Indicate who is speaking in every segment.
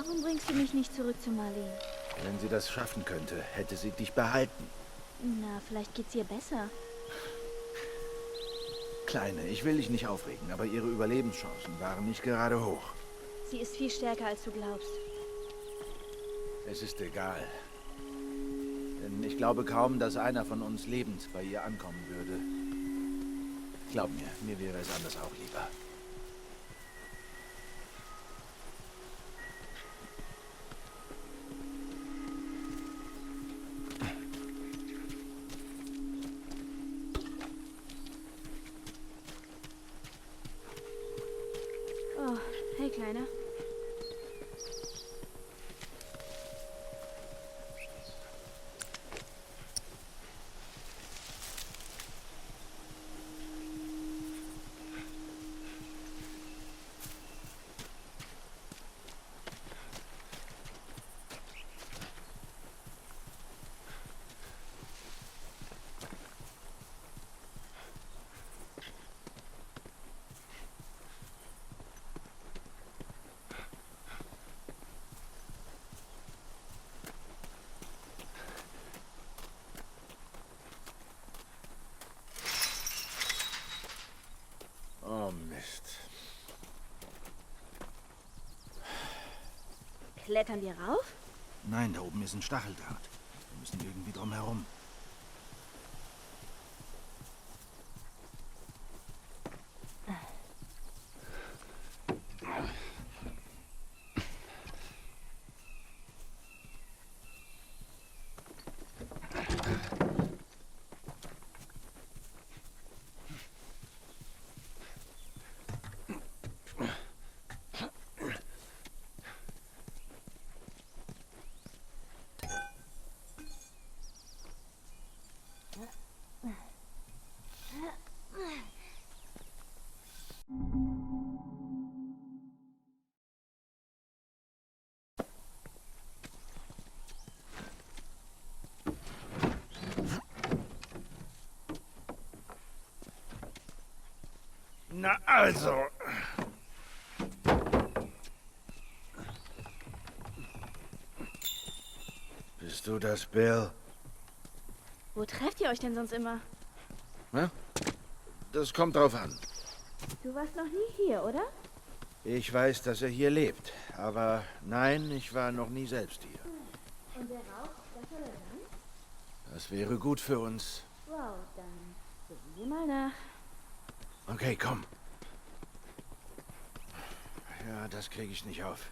Speaker 1: Warum bringst du mich nicht zurück zu Marlene?
Speaker 2: Wenn sie das schaffen könnte, hätte sie dich behalten.
Speaker 1: Na, vielleicht geht's ihr besser.
Speaker 2: Kleine, ich will dich nicht aufregen, aber ihre Überlebenschancen waren nicht gerade hoch.
Speaker 1: Sie ist viel stärker, als du glaubst.
Speaker 2: Es ist egal. Denn ich glaube kaum, dass einer von uns lebend bei ihr ankommen würde. Glaub mir wäre es anders auch lieber.
Speaker 1: Oh, hey, Kleiner.
Speaker 2: Oh Mist.
Speaker 1: Klettern wir rauf?
Speaker 2: Nein, da oben ist ein Stacheldraht. Wir müssen irgendwie drum herum. Na also. Bist du das, Bill?
Speaker 1: Wo trefft ihr euch denn sonst immer?
Speaker 2: Na? Das kommt drauf an.
Speaker 1: Du warst noch nie hier, oder?
Speaker 2: Ich weiß, dass er hier lebt. Aber nein, ich war noch nie selbst hier.
Speaker 1: Und der Rauch, das soll er sein?
Speaker 2: Das wäre gut für uns.
Speaker 1: Wow, dann gucken wir mal nach.
Speaker 2: Okay, komm. Ja, das kriege ich nicht auf.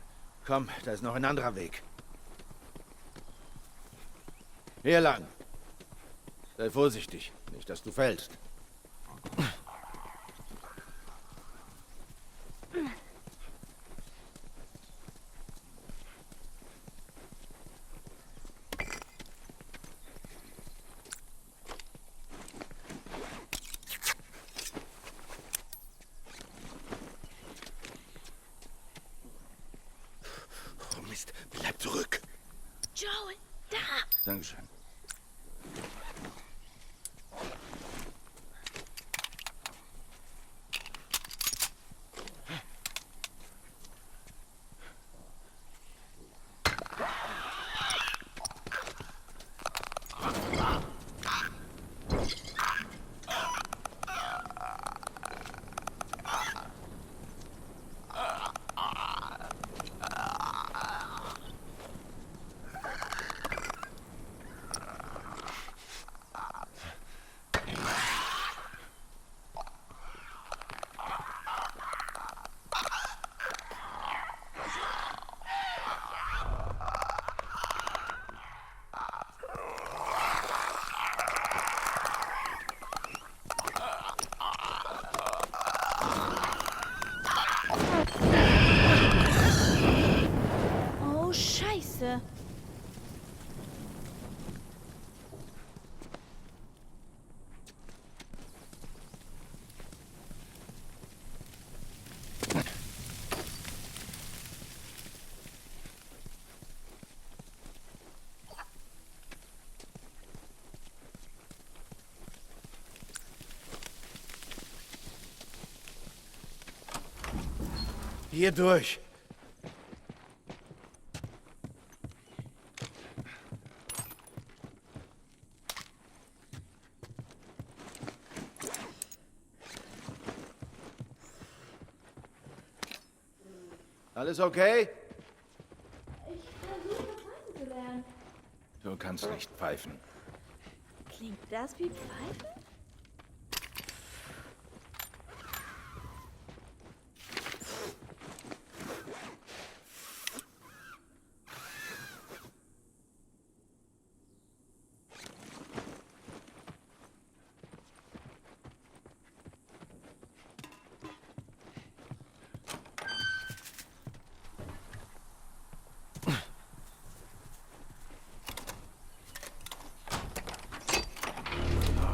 Speaker 2: Komm, da ist noch ein anderer Weg. Hier lang. Sei vorsichtig, nicht, dass du fällst. Oh Mist, bleib zurück.
Speaker 1: Joel, da!
Speaker 2: Dankeschön.
Speaker 1: Oh, Scheiße.
Speaker 2: Hier durch. Alles okay?
Speaker 1: Ich versuche pfeifen zu lernen.
Speaker 2: Du kannst nicht pfeifen.
Speaker 1: Klingt das wie Pfeifen?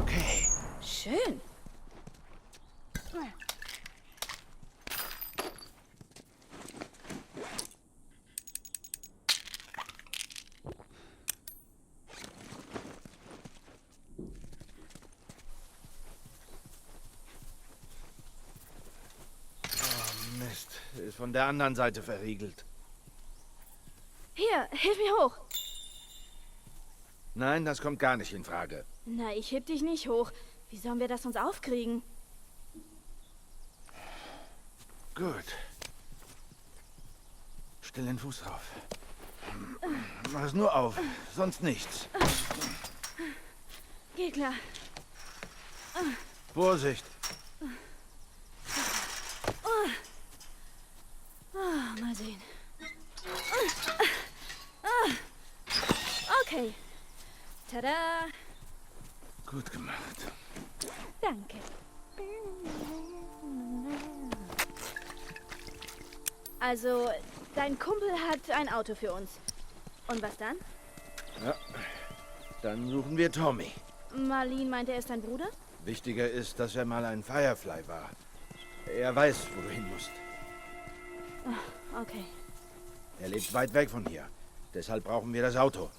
Speaker 2: Okay.
Speaker 1: Schön.
Speaker 2: Oh, Mist. Ist von der anderen Seite verriegelt.
Speaker 1: Hier, hilf mir hoch.
Speaker 2: Nein, das kommt gar nicht in Frage.
Speaker 1: Na, ich heb dich nicht hoch. Wie sollen wir das uns aufkriegen?
Speaker 2: Gut. Stell den Fuß drauf. Mach es nur auf, sonst nichts.
Speaker 1: Geh klar.
Speaker 2: Vorsicht.
Speaker 1: Mal sehen. Okay. Tada.
Speaker 2: Gut gemacht.
Speaker 1: Danke. Also, dein Kumpel hat ein Auto für uns. Und was dann?
Speaker 2: Ja. Dann suchen wir Tommy.
Speaker 1: Marlene meinte, er ist dein Bruder?
Speaker 2: Wichtiger ist, dass er mal ein Firefly war. Er weiß, wo du hin musst.
Speaker 1: Okay.
Speaker 2: Er lebt weit weg von hier. Deshalb brauchen wir das Auto.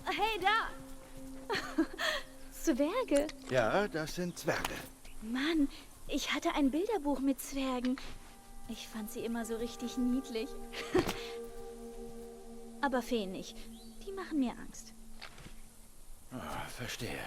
Speaker 1: Hey, da! Zwerge.
Speaker 2: Ja, das sind Zwerge.
Speaker 1: Mann, ich hatte ein Bilderbuch mit Zwergen. Ich fand sie immer so richtig niedlich. Aber Feen nicht. Die machen mir Angst.
Speaker 2: Ah, verstehe.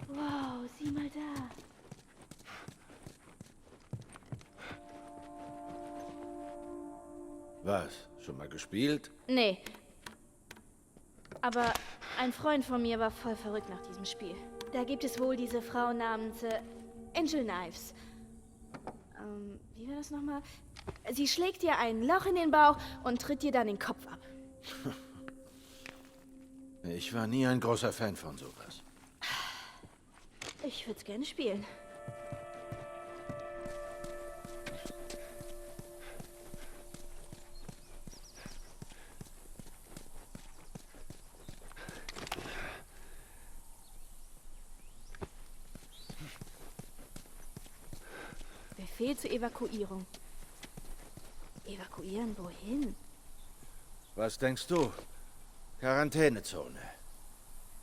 Speaker 1: Wow, sieh mal da.
Speaker 2: Was? Schon mal gespielt?
Speaker 1: Nee. Aber ein Freund von mir war voll verrückt nach diesem Spiel. Da gibt es wohl diese Frau namens Angel Knives. Wie war das nochmal? Sie schlägt dir ein Loch in den Bauch und tritt dir dann den Kopf ab.
Speaker 2: Ich war nie ein großer Fan von sowas.
Speaker 1: Ich würde es gerne spielen. Befehl zur Evakuierung. Evakuieren wohin?
Speaker 2: Was denkst du? Quarantänezone.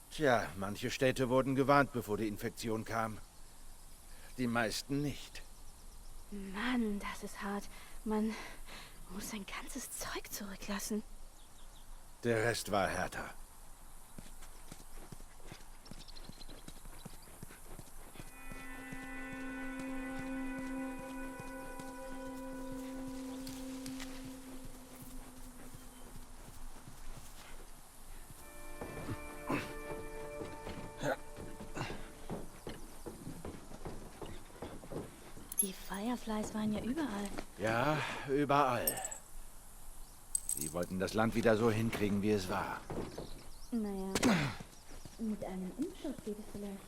Speaker 2: Tja, manche Städte wurden gewarnt, bevor die Infektion kam. Die meisten nicht.
Speaker 1: Mann, das ist hart. Man muss sein ganzes Zeug zurücklassen.
Speaker 2: Der Rest war härter.
Speaker 1: Die Fireflies waren ja überall.
Speaker 2: Ja, überall. Sie wollten das Land wieder so hinkriegen, wie es war.
Speaker 1: Naja, mit einem Impfstoff geht es vielleicht.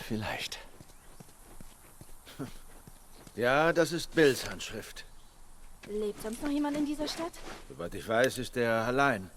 Speaker 2: Vielleicht. Ja, das ist Bills Handschrift.
Speaker 1: Lebt sonst noch jemand in dieser Stadt?
Speaker 2: Soweit ich weiß, ist er allein.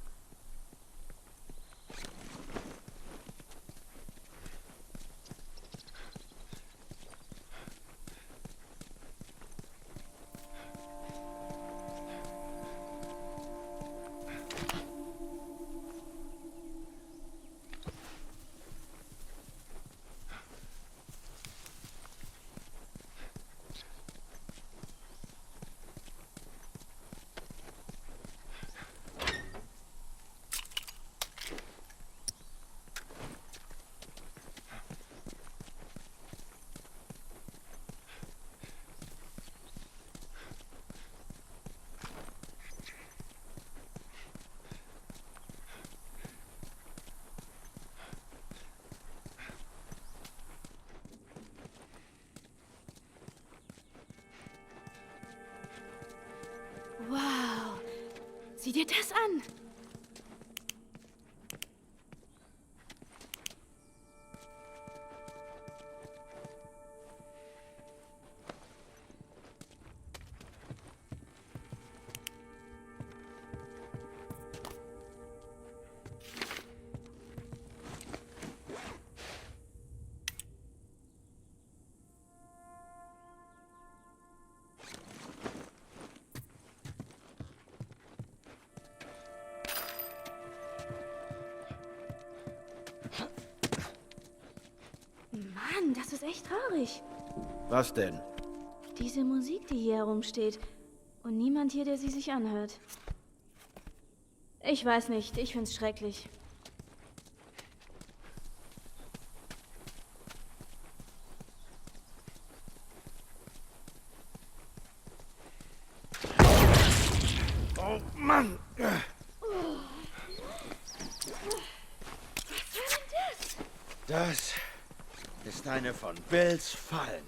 Speaker 1: Wow. Sieh dir das an. Mann, das ist echt traurig.
Speaker 2: Was denn?
Speaker 1: Diese Musik, die hier herumsteht. Und niemand hier, der sie sich anhört. Ich weiß nicht, ich find's schrecklich.
Speaker 2: Oh Mann! Das ist eine von Bills Fallen.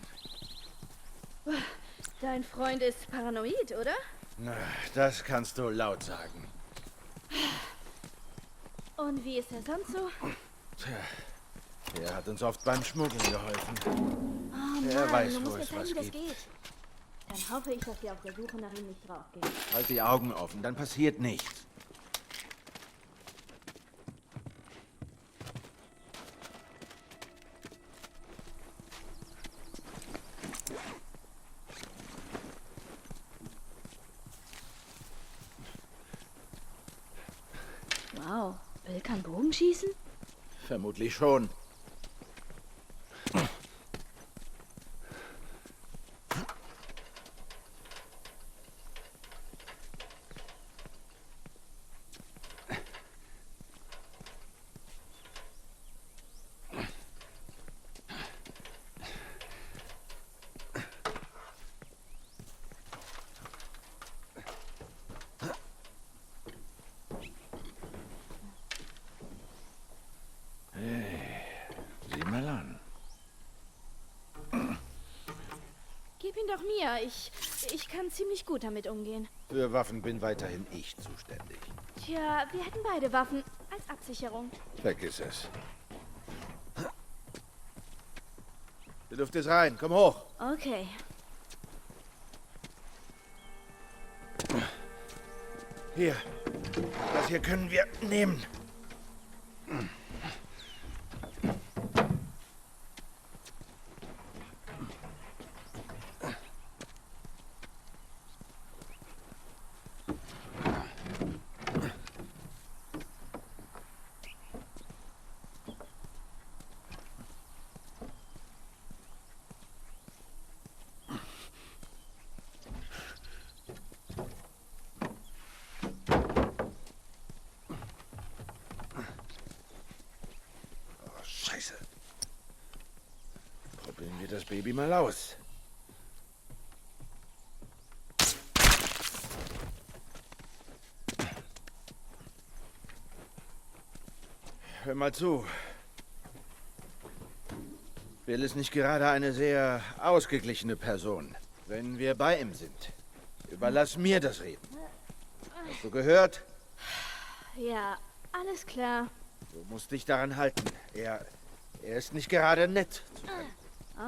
Speaker 1: Dein Freund ist paranoid, oder?
Speaker 2: Na, das kannst du laut sagen.
Speaker 1: Und wie ist er sonst so?
Speaker 2: Tja, er hat uns oft beim Schmuggeln geholfen.
Speaker 1: Oh
Speaker 2: Er
Speaker 1: Mann,
Speaker 2: weiß,
Speaker 1: du
Speaker 2: wo
Speaker 1: musst
Speaker 2: es
Speaker 1: mir
Speaker 2: was
Speaker 1: zeigen, wie das
Speaker 2: gibt.
Speaker 1: geht. Dann hoffe ich, dass wir auf der Suche nach ihm nicht draufgehen.
Speaker 2: Halt die Augen offen, dann passiert nichts.
Speaker 1: Wow, Bill kann Bogenschießen?
Speaker 2: Vermutlich schon. Sieh mal an.
Speaker 1: Gib ihn doch mir. Ich kann ziemlich gut damit umgehen.
Speaker 2: Für Waffen bin weiterhin ich zuständig.
Speaker 1: Tja, wir hätten beide Waffen als Absicherung.
Speaker 2: Vergiss es. Du dürftest rein, komm hoch.
Speaker 1: Okay.
Speaker 2: Hier. Das hier können wir nehmen. Scheiße. Probieren wir das Baby mal aus. Hör mal zu. Bill ist nicht gerade eine sehr ausgeglichene Person. Wenn wir bei ihm sind, überlass mir das Reden. Hast du gehört?
Speaker 1: Ja, alles klar.
Speaker 2: Du musst dich daran halten. Er Er ist nicht gerade nett.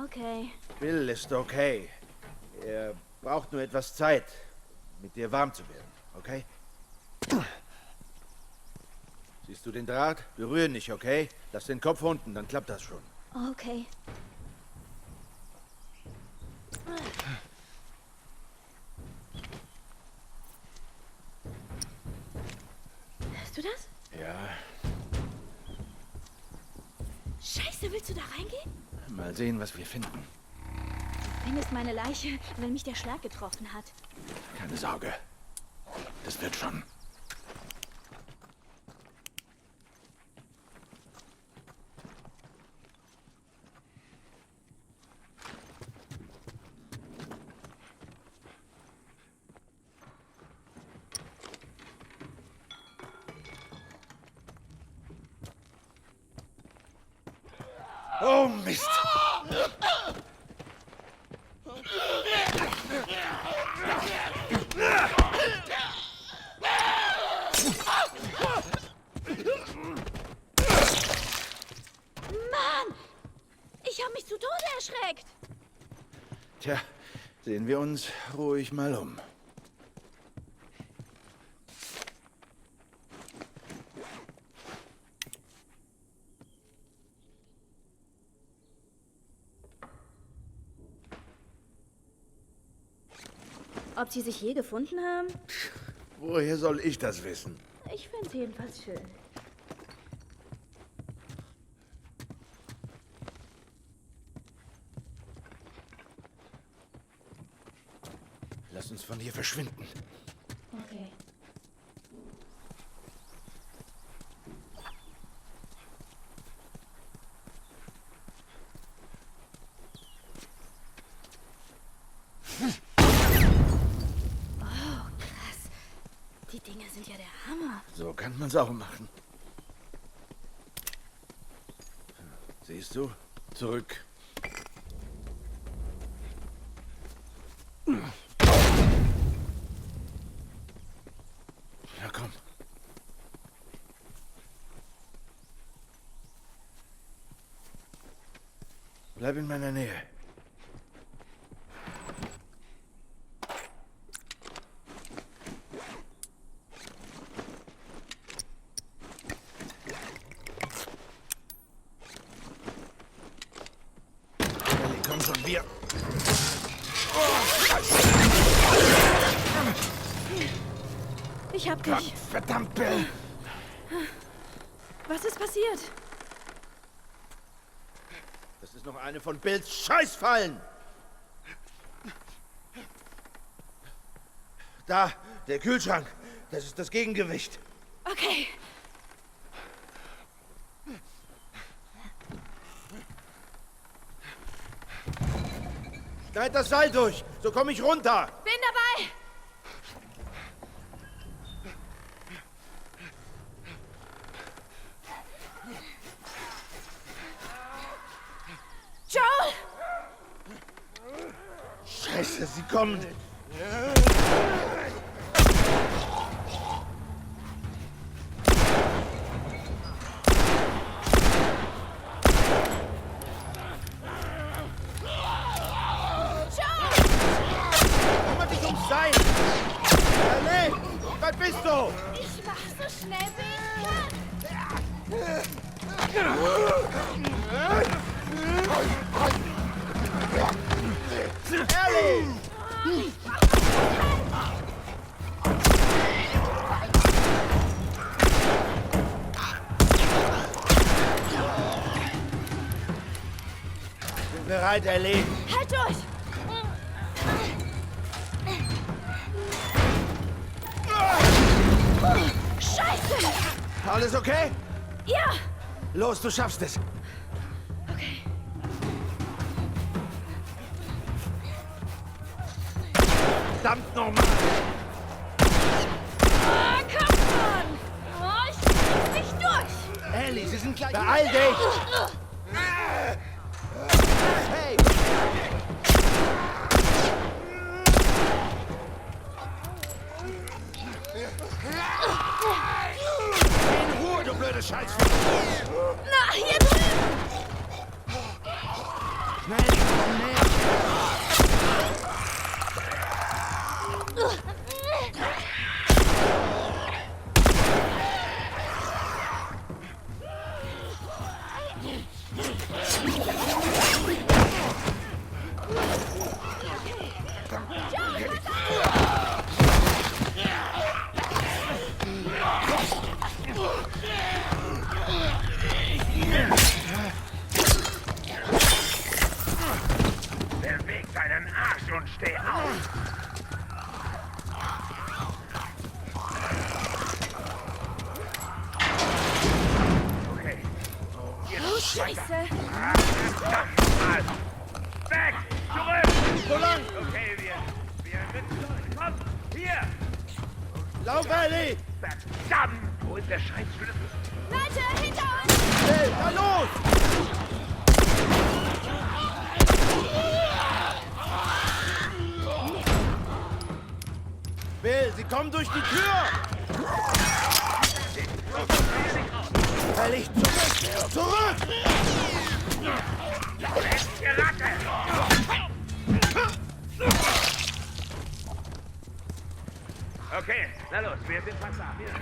Speaker 1: Okay.
Speaker 2: Bill ist okay. Er braucht nur etwas Zeit, mit dir warm zu werden, okay? Siehst du den Draht? Berühr nicht, okay? Lass den Kopf unten, dann klappt das schon.
Speaker 1: Okay. Hörst du das?
Speaker 2: Ja,
Speaker 1: Scheiße, willst du da reingehen?
Speaker 2: mal sehen, was wir finden.
Speaker 1: Du findest meine Leiche, wenn mich der Schlag getroffen hat.
Speaker 2: Keine Sorge. Das wird schon. Oh, Mist!
Speaker 1: Mann! Ich habe mich zu Tode erschreckt.
Speaker 2: Tja, sehen wir uns ruhig mal um.
Speaker 1: Ob sie sich je gefunden haben?
Speaker 2: Woher soll ich das wissen?
Speaker 1: Ich finde es jedenfalls schön.
Speaker 2: Lass uns von hier verschwinden.
Speaker 1: Okay. Die Dinger sind ja der Hammer.
Speaker 2: So kann man's auch machen. Siehst du? Zurück. Na komm. Bleib in meiner Nähe. Ellie, komm schon, wir.
Speaker 1: Ich hab dich.
Speaker 2: Verdammt, Bill!
Speaker 1: Was ist passiert?
Speaker 2: Das ist noch eine von Bills Scheißfallen! Da, der Kühlschrank. Das ist das Gegengewicht.
Speaker 1: Okay.
Speaker 2: Schneid das Seil durch, so komme ich runter.
Speaker 1: Bin dabei. Joel!
Speaker 2: Scheiße, sie kommen. Kümmere dich ums Seil. Ellie, was bist du?
Speaker 1: Ich mach so schnell wie ich kann.
Speaker 2: Ellie! Bin bereit, Ellie.
Speaker 1: Halt durch! Scheiße!
Speaker 2: Alles okay?
Speaker 1: Ja!
Speaker 2: Los, du schaffst es.
Speaker 1: Okay.
Speaker 2: Verdammt nochmal.
Speaker 1: Ah, komm schon! Oh, ich krieg's nicht durch!
Speaker 2: Ellie, sie sind gleich. Beeil dich! Hey! In Ruhe, du blöde Scheiße!
Speaker 1: Na, hier drüben!
Speaker 2: Schnell, komm näher!
Speaker 3: Beweg deinen Arsch und steh auf! Okay.
Speaker 1: Oh, Scheiße.
Speaker 3: Mal. Weg! Zurück!
Speaker 2: Wo lang?
Speaker 3: Okay, wir müssen durch. Komm, hier!
Speaker 2: Lauf, Ellie!
Speaker 3: Verdammt! Wo ist der Scheißschlüssel?
Speaker 1: Leute, hinter uns!
Speaker 2: Hey, da los! Bill, sie kommen durch die Tür! Ellie, zurück! Zurück!
Speaker 3: Letzte Ratte! Okay, na los, wir sind fast da. Hier.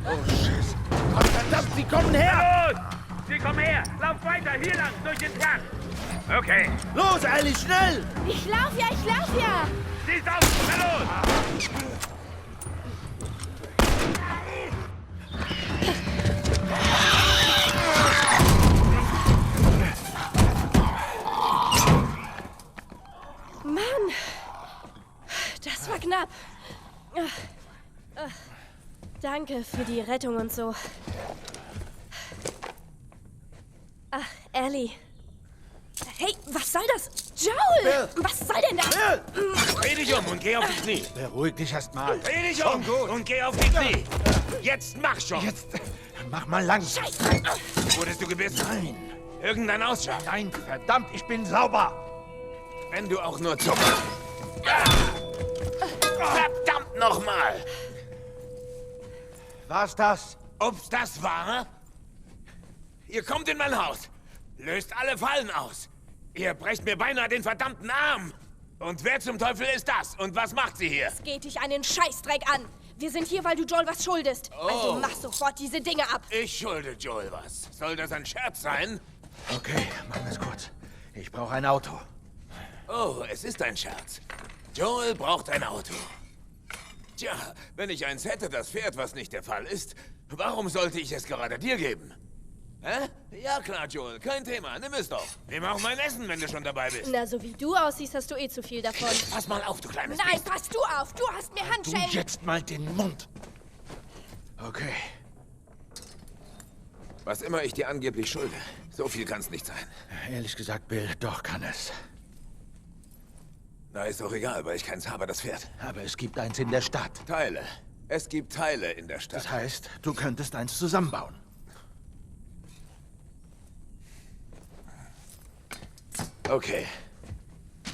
Speaker 2: Oh, Schiss! Oh, verdammt, sie kommen her!
Speaker 3: Na los! Sie kommen her! Lauf weiter, hier lang, durch den Gang! Okay,
Speaker 2: Los, Ellie, schnell!
Speaker 1: Ich lauf ja!
Speaker 3: siehst auf! Na los!
Speaker 1: Mann! Das war knapp. Danke für die Rettung und so. Ach, Ellie. Hey, was soll das? Joel!
Speaker 2: Bill!
Speaker 1: Was soll denn das?
Speaker 2: Bill!
Speaker 3: Dreh dich um und geh auf die Knie!
Speaker 2: Beruhig dich erst mal.
Speaker 3: Dreh dich um und geh auf die Knie! Jetzt mach schon!
Speaker 2: Jetzt mach mal langsam.
Speaker 3: Wurdest du gebissen?
Speaker 2: Nein,
Speaker 3: Irgendein Ausschlag?
Speaker 2: nein, verdammt, ich bin sauber.
Speaker 3: Wenn du auch nur zuckst. Verdammt nochmal!
Speaker 2: War's das?
Speaker 3: Ob's das war? Ihr kommt in mein Haus, löst alle Fallen aus. Ihr brecht mir beinahe den verdammten Arm. Und wer zum Teufel ist das? Und was macht sie hier?
Speaker 4: Es geht dich einen Scheißdreck an. Wir sind hier, weil du Joel was schuldest. Also mach sofort diese Dinge ab.
Speaker 3: Ich schulde Joel was. Soll das ein Scherz sein?
Speaker 2: Okay, machen wir's kurz. Ich brauche ein Auto.
Speaker 3: Oh, es ist ein Scherz. Joel braucht ein Auto. Tja, wenn ich eins hätte, das Pferd, was nicht der Fall ist, warum sollte ich es gerade dir geben? Hä? Ja klar, Joel, kein Thema, nimm es doch. Nimm auch mein Essen, wenn du schon dabei bist.
Speaker 4: Na, so wie du aussiehst, hast du eh zu viel davon.
Speaker 3: Pass mal auf, du kleines
Speaker 4: Nein,
Speaker 3: Biest.
Speaker 4: pass du auf. Du hast mir
Speaker 2: Du
Speaker 4: Handschellen.
Speaker 2: jetzt mal den Mund. Okay.
Speaker 3: Was immer ich dir angeblich schulde, so viel kann's nicht sein.
Speaker 2: Ehrlich gesagt, Bill, doch kann es.
Speaker 3: Na, ist doch egal, weil ich keins habe, das Pferd.
Speaker 2: Aber es gibt eins in der Stadt.
Speaker 3: Teile. Es gibt Teile in der Stadt.
Speaker 2: Das heißt, du könntest eins zusammenbauen.
Speaker 3: Okay.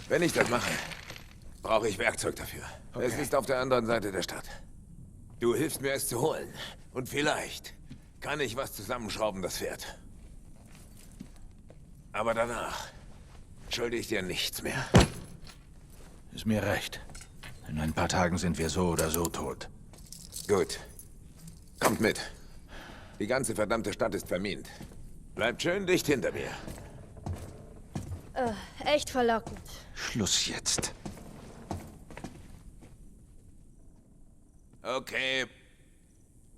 Speaker 3: Wenn ich das mache, brauche ich Werkzeug dafür.
Speaker 2: Okay.
Speaker 3: Es ist auf der anderen Seite der Stadt. Du hilfst mir, es zu holen. Und vielleicht kann ich was zusammenschrauben, das Pferd. Aber danach schulde ich dir nichts mehr.
Speaker 2: Ist mir recht. In ein paar Tagen sind wir so oder so tot.
Speaker 3: Gut. Kommt mit. Die ganze verdammte Stadt ist vermint. Bleibt schön dicht hinter mir.
Speaker 4: Echt verlockend.
Speaker 2: Schluss jetzt.
Speaker 3: Okay.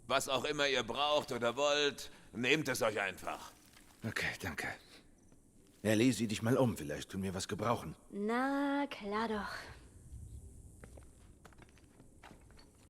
Speaker 3: Was auch immer ihr braucht oder wollt, nehmt es euch einfach.
Speaker 2: Okay, danke. Ellie, sieh dich mal um. Vielleicht tun wir was gebrauchen.
Speaker 1: Na, klar doch.